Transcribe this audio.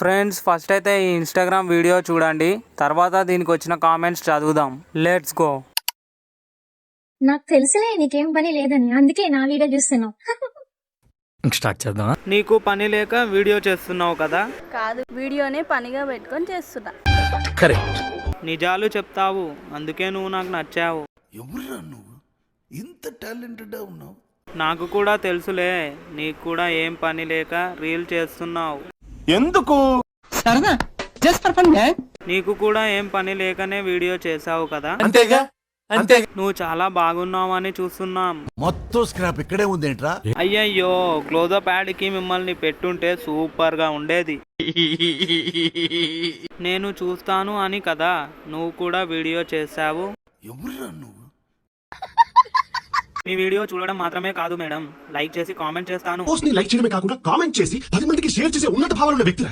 Friends first అయితే ఈ Instagram video చూడండి, తర్వాత దీనికి వచ్చిన కామెంట్స్ చదువుదాం. Let's go. నాకు తెలుసులే నీకేం పని లేదని, అందుకే నా వీడియో చూస్తున్నావు. స్టార్ట్ చేద్దామా? నీకు పని లేక వీడియో చేస్తున్నావు కదా? కాదు, వీడియోనే పనిగా పెట్టుకొని చేస్తున్నా. కరెక్ట్. నిజాలు చెప్తావు, అందుకే నువ్వు నాకు నచ్చావు. ఎవరురా నువ్వు ఇంత టాలెంటెడ్ ఉన్నావు? నాకు కూడా తెలుసులే, నీకు కూడా ఏం పని లేక రీల్ చేస్తున్నావు. ఎందుకు? సరదా జస్ట్ ఫర్ ఫన్. నీకు కూడా ఏం పని లేకనే వీడియో చేసావు కదా? అంతేగా అంతే. నువ్వు చాలా బాగున్నావు అని చూస్తున్నాం. మొత్తం స్క్రాప్ ఇక్కడే ఉందేంట్రా? అయ్యయ్యో, క్లోజప్ యాడ్ కి మిమ్మల్ని పెట్టుంటే సూపర్ గా ఉండేది. నేను చూస్తాను అని కదా నువ్వు కూడా వీడియో చేసావు. ఎవరురా నువ్వు? మీ వీడియో చూడడం మాత్రమే కాదు మేడం, లైక్ చేసి కామెంట్ చేస్తాను. పోస్ట్ ని లైక్ చేయడమే కాకుండా కామెంట్ చేసి 10 మందికి షేర్ చేసే ఉన్నత భావాలున్న వ్యక్తిరా.